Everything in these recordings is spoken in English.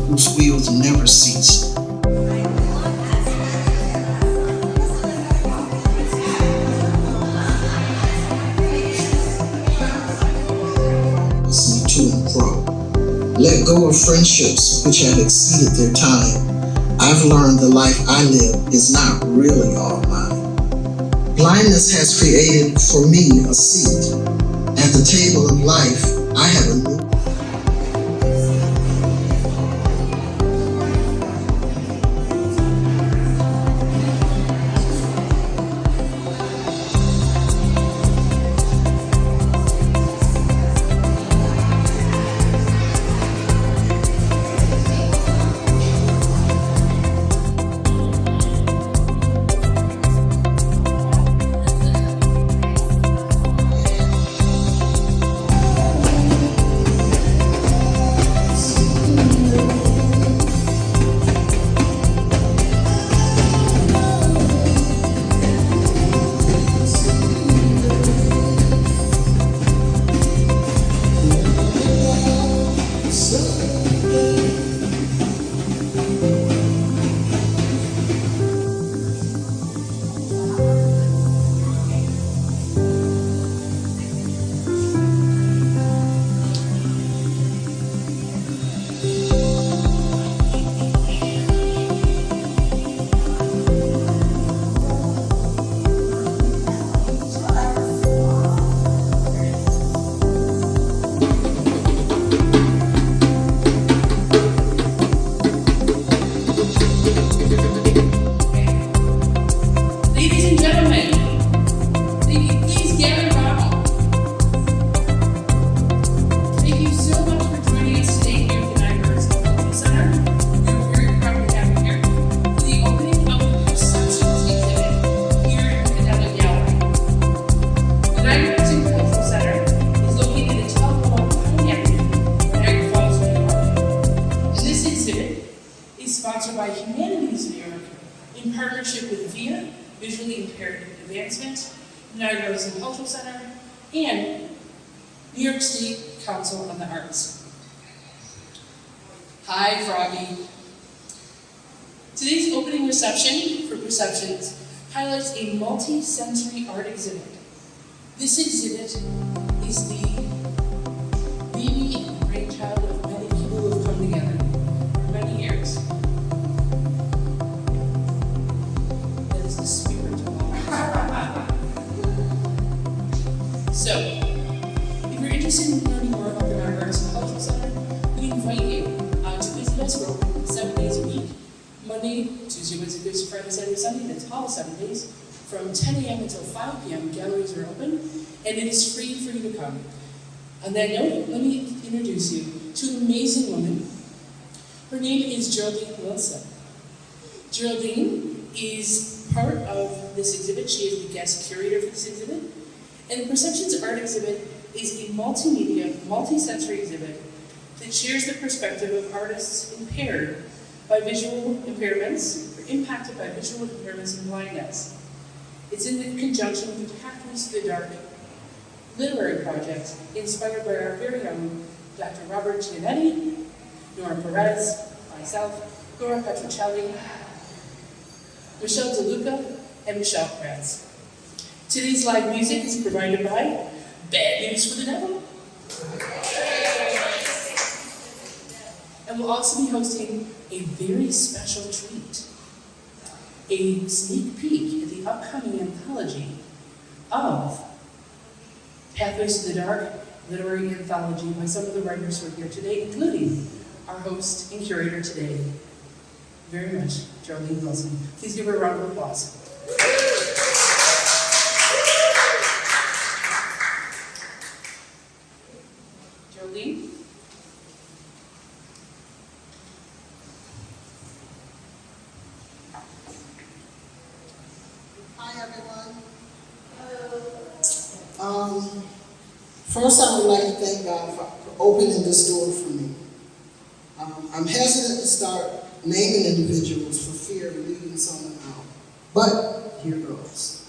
whose wheels never cease. Listening to and fro. Let go of friendships which have exceeded their time. I've learned the life I live is not really all mine. Blindness has created for me a seat. At the table of life, I have a new in partnership with VIA, Visually Impaired Advancement, Roberson Cultural Center, and New York State Council on the Arts. Hi, Froggy. Today's opening reception for Perceptions highlights a multi-sensory art exhibit. This exhibit is the baby and brainchild of many people who have come together for many years. That is the spirit of all. So, if you're interested in learning more about the Roberson Cultural Center, we invite you to visit us. We're open 7 days a week. Monday, Tuesday, Wednesday, Thursday, Friday, Saturday, Sunday. That's all 7 days. From 10 a.m. until 5 p.m., galleries are open, and it is free for you to come. On that note, let me introduce you to an amazing woman. Her name is Gerldine Wilson. Gerldine is part of this exhibit. She is the guest curator for this exhibit. And the Perceptions Art Exhibit is a multimedia, multi-sensory exhibit that shares the perspective of artists impaired by visual impairments, or impacted by visual impairments and blindness. It's in conjunction with the Pathways to the Dark literary project, inspired by our very own Dr. Robert Giannetti, Nora Perez, myself, Laura Petrocelli, Michelle DeLuca, and Michelle Kratz. Today's live music is provided by Bad News for the Devil. And we'll also be hosting a very special treat, a sneak peek at the upcoming anthology of Pathways to the Dark literary anthology by some of the writers who are here today, including our host and curator today, very much, Gerldine Wilson. Please give her a round of applause. Gerldine? Hi, everyone. First, I would like to thank God for opening this door for me. I'm hesitant to start naming individuals for fear of leaving someone out, but here goes.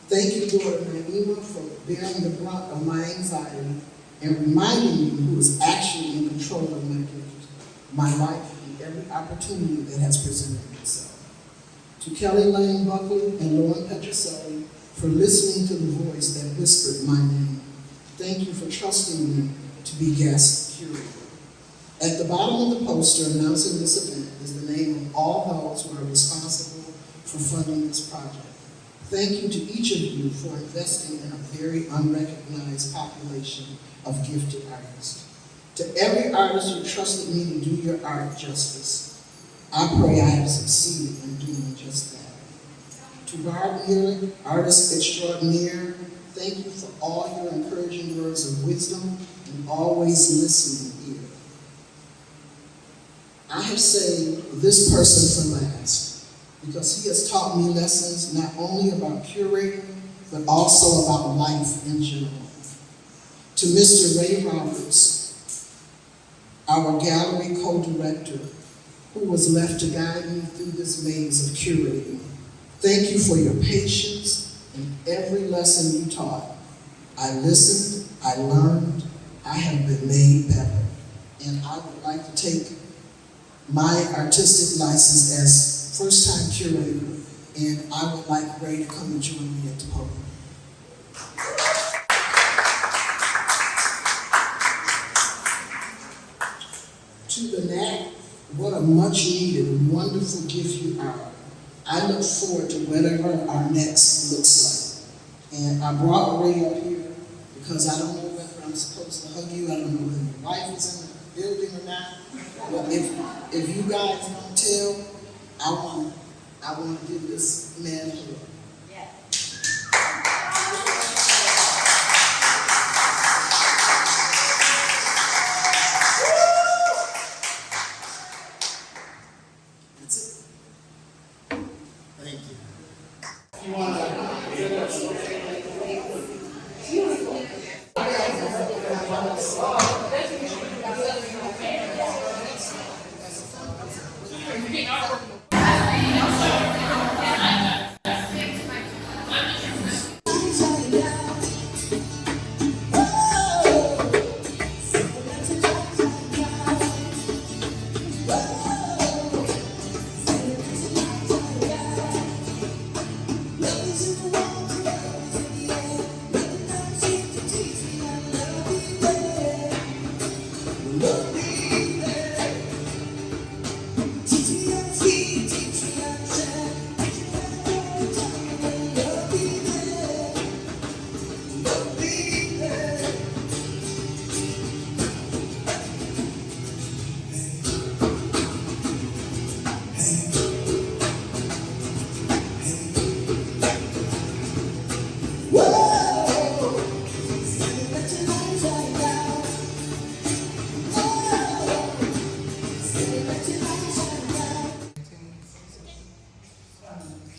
Thank you, Lord Naeemah, for bearing the brunt of my anxiety and reminding me who is actually in control of my gift, my life, and opportunity that has presented itself. To Kelly Lane Buckley and Lauren Petroselli for listening to the voice that whispered my name. Thank you for trusting me to be guest curator. At the bottom of the poster announcing this event is the name of all those who are responsible for funding this project. Thank you to each of you for investing in a very unrecognized population of gifted artists. To every artist who trusted me to do your art justice, I pray I have succeeded in doing just that. To Barb Mueller, artist extraordinaire, thank you for all your encouraging words of wisdom and always listening here. I have saved this person for last because he has taught me lessons not only about curating, but also about life in general. To Mr. Ray Roberts, our gallery co-director, who was left to guide me through this maze of curating. Thank you for your patience and every lesson you taught. I listened, I learned, I have been made better. And I would like to take my artistic license as first-time curator, and I would like Ray to come and join me at the podium. To the NAC, what a much-needed, wonderful gift you are. I look forward to whatever our next looks like. And I brought Ray up here because I don't know whether I'm supposed to hug you. I don't know whether your wife is in the building or not. But if you guys don't tell, I want to give this man a hug. Yeah. That's it. Thank you. You want to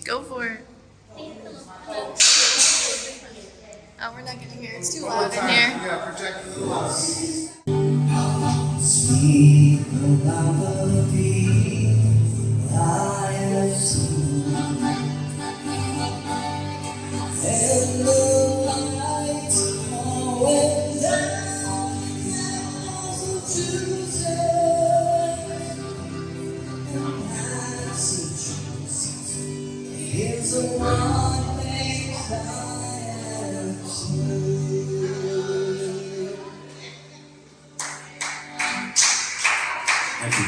Go for it. Oh, we're not gonna hear. It's too loud in here. Yeah, project a little louder. Speak about the people I have seen, and the lights are went down to say, and passage is the one place I have seen. Thank you.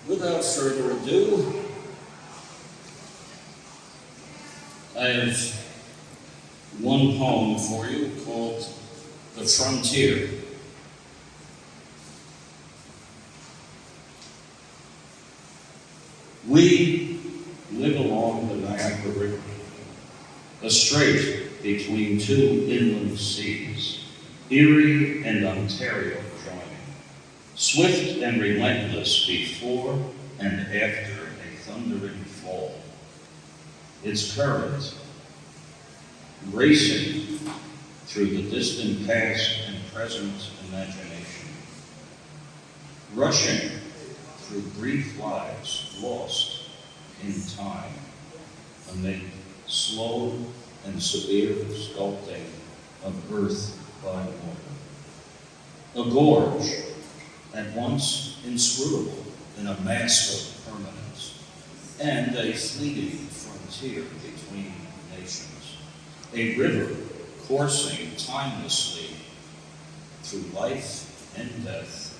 Without further ado, I have one poem for you called The Frontier. We live along the Niagara River, a strait between two inland seas, Erie and Ontario joining, swift and relentless before and after a thundering fall. Its current racing through the distant past and present imagination, rushing through brief lives lost in time amid slow and severe sculpting of earth by water. A gorge at at once inscrutable in a mask of permanence, and a fleeting frontier between nations, a river coursing timelessly through life and death,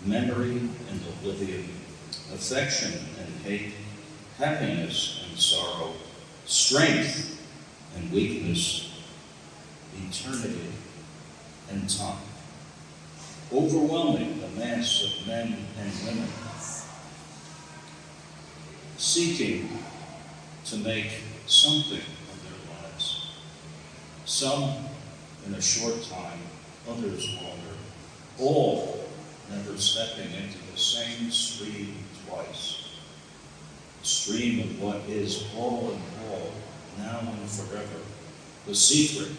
memory and oblivion, affection and hate, happiness and sorrow, strength and weakness, eternity and time, overwhelming the mass of men and women, seeking to make something of their lives, some in a short time, others longer, all never stepping into the same stream twice, the stream of what is all in all, now and forever, the secret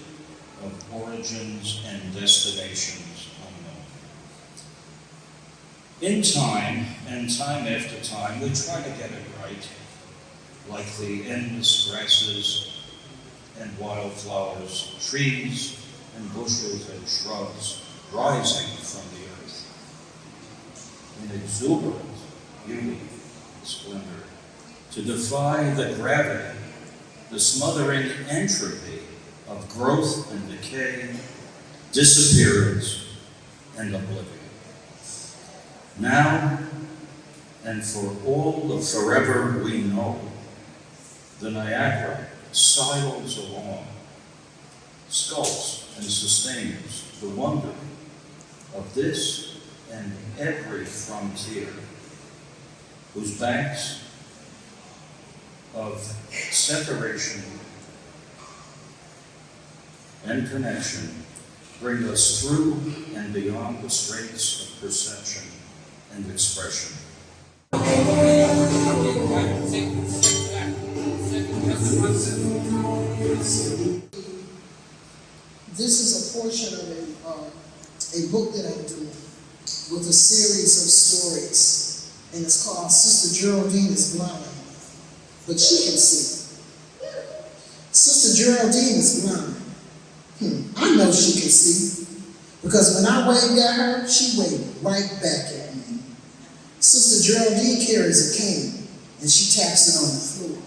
of origins and destinations unknown. In time, and time after time, we try to get it right, like the endless grasses and wildflowers, trees and bushes and shrubs rising from the earth in exuberant beauty and splendor, to defy the gravity, the smothering entropy of growth and decay, disappearance and oblivion. Now, and for all the forever we know, the Niagara sidles along, sculpts and sustains the wonder of this and every frontier, whose banks of separation and connection bring us through and beyond the straits of perception and expression. This is a portion of a book that I'm doing with a series of stories, and it's called Sister Geraldine is Blind, but she can see. Sister Geraldine is blind. I know she can see, because when I waved at her, she waved right back at me. Sister Geraldine carries a cane, and she taps it on the floor.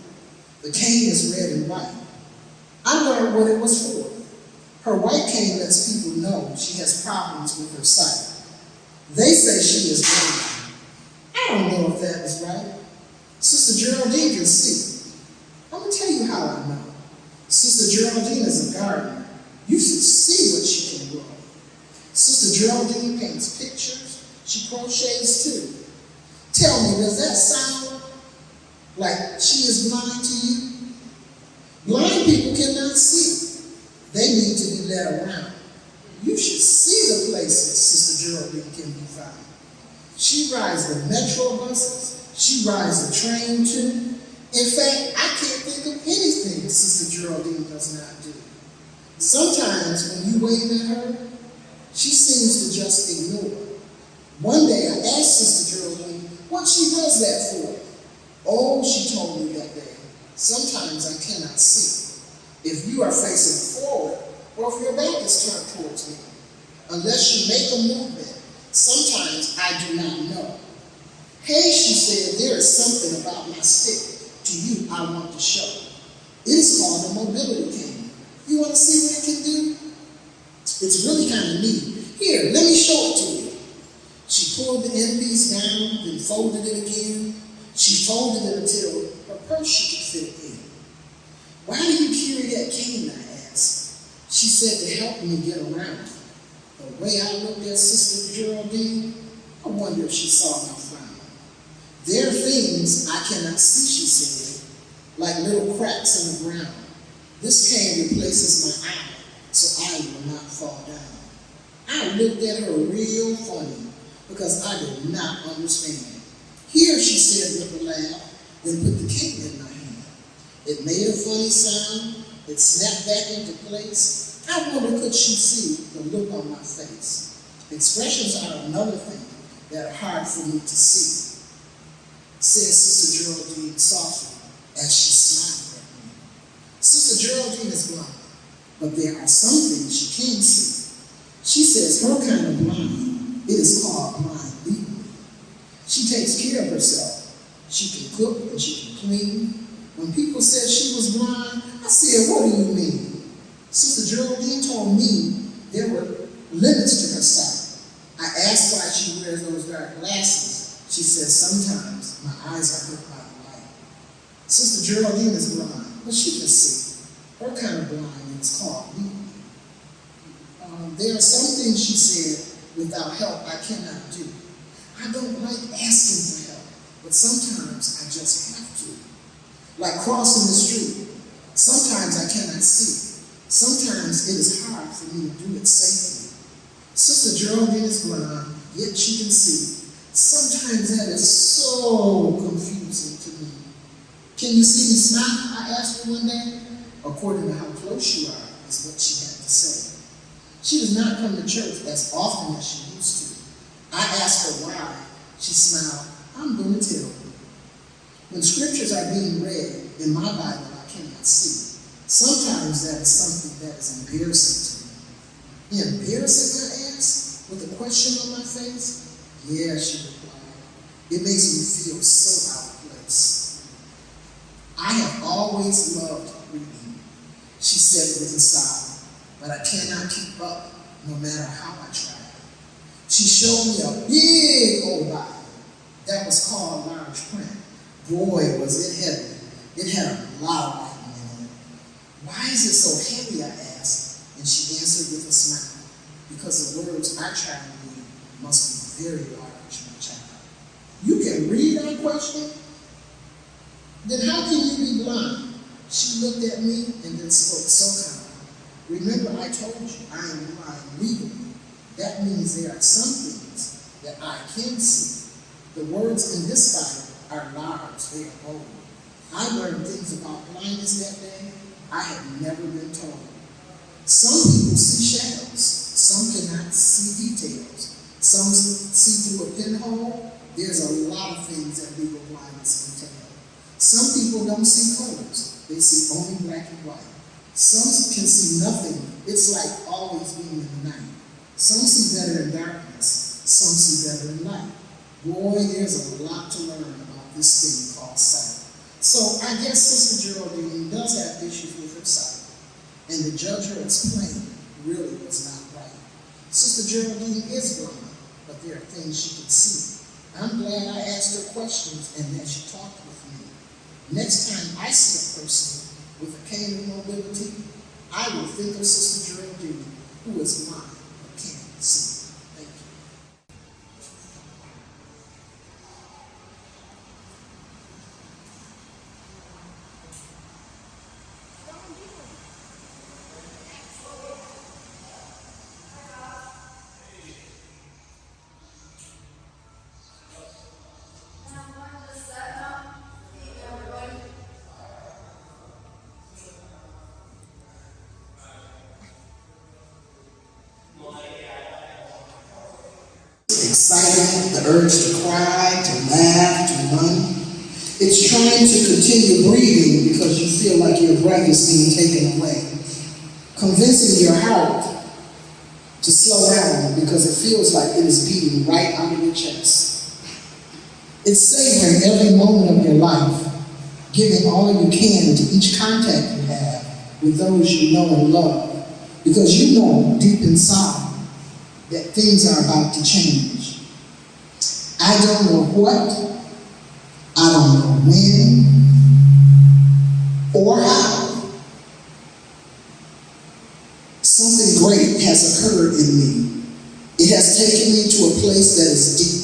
The cane is red and white. I learned what it was for. Her white cane lets people know she has problems with her sight. They say she is blind. I don't know if that is right. Sister Geraldine can see. I'm going to tell you how I know. Sister Geraldine is a gardener. You should see what she can grow. Sister Geraldine paints pictures. She crochets too. Tell me, does that sound like she is blind to you? Blind people cannot see. They need to be led around. You should see the places Sister Geraldine can be found. She rides the metro buses. She rides the train too. In fact, I can't think of anything Sister Geraldine does not do. Sometimes when you wave at her, she seems to just ignore. One day I asked Sister Geraldine what she does that for. Oh, she told me that day, sometimes I cannot see. If you are facing forward, or if your back is turned towards me, unless you make a movement, sometimes I do not know. Hey, she said, there is something about my stick to you I want to show. It is called a mobility cane. You want to see what it can do? It's really kind of neat. Here, let me show it to you. She pulled the end piece down, then folded it again. She folded it until her purse she could fit it in. Why do you carry that cane, I asked. She said, to help me get around. The way I looked at Sister Geraldine, I wonder if she saw my frown. There are things I cannot see, she said, like little cracks in the ground. This cane replaces my eye, so I will not fall down. I looked at her real funny, because I did not understand. Here, she said with a laugh, then put the cane in my hand. It made a funny sound. It snapped back into place. I wonder, could she see the look on my face? Expressions are another thing that are hard for me to see, said Sister Geraldine softly as she smiled at me. Sister Geraldine is blind, but there are some things she can see. She says her kind of blind, it is called blindness. She takes care of herself. She can cook and she can clean. When people said she was blind, I said, what do you mean? Sister Geraldine told me there were limits to her sight. I asked why she wears those dark glasses. She said, sometimes my eyes are hurt by the light. Sister Geraldine is blind, but she can see. Her kind of blind is called weak. There are some things she said, without help I cannot do. I don't like asking for help, but sometimes I just have to. Like crossing the street. Sometimes I cannot see. Sometimes it is hard for me to do it safely. Sister Geraldine is blind, yet she can see. Sometimes that is so confusing to me. Can you see me smile? I asked her one day. According to how close you are, is what she had to say. She does not come to church as often as she used to. I asked her why. She smiled. I'm going to tell you. When scriptures are being read in my Bible, I cannot see. Sometimes that is something that is embarrassing to me. Embarrassing, I asked, with a question on my face? Yeah, she replied. It makes me feel so out of place. I have always loved reading, she said with a sigh. But I cannot keep up no matter how I try. She showed me a big old Bible that was called large print. Boy, was it heavy. It had a lot of writing in it. Why is it so heavy, I asked, and she answered with a smile. Because the words I try to read must be very large, my child. You can read, I questioned? Then how can you be blind? She looked at me and then spoke so calmly. Remember, I told you I am blind legally. That means there are some things that I can see. The words in this Bible are large, they are bold. I learned things about blindness that day I had never been told. Some people see shadows. Some cannot see details. Some see through a pinhole. There's a lot of things that legal blindness entail. Some people don't see colors. They see only black and white. Some can see nothing. It's like always being in the night. Some see better in darkness. Some see better in light. Boy, there's a lot to learn about this thing called sight. So I guess Sister Geraldine does have issues with her sight. And the judge her explained really was not right. Sister Geraldine is blind, but there are things she can see. I'm glad I asked her questions and that she talked with me. Next time I see a person with a cane of mobility, I will think of Sister Geraldine, who is blind but can't see. Thank you. Excitement, the urge to cry, to laugh, to run. It's trying to continue breathing because you feel like your breath is being taken away. Convincing your heart to slow down because it feels like it is beating right out of your chest. It's savoring every moment of your life, giving all you can to each contact you have with those you know and love, because you know deep inside that things are about to change. I don't know what, I don't know when, or how. Something great has occurred in me. It has taken me to a place that is deep,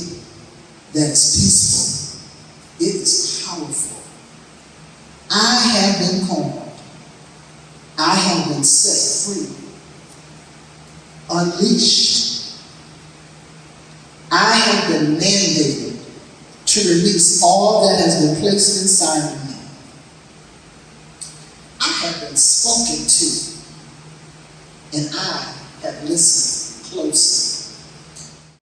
that is peaceful. It is powerful. I have been called. I have been set free, unleashed. I have been mandated to release all that has been placed inside of me. I have been spoken to, and I have listened closely.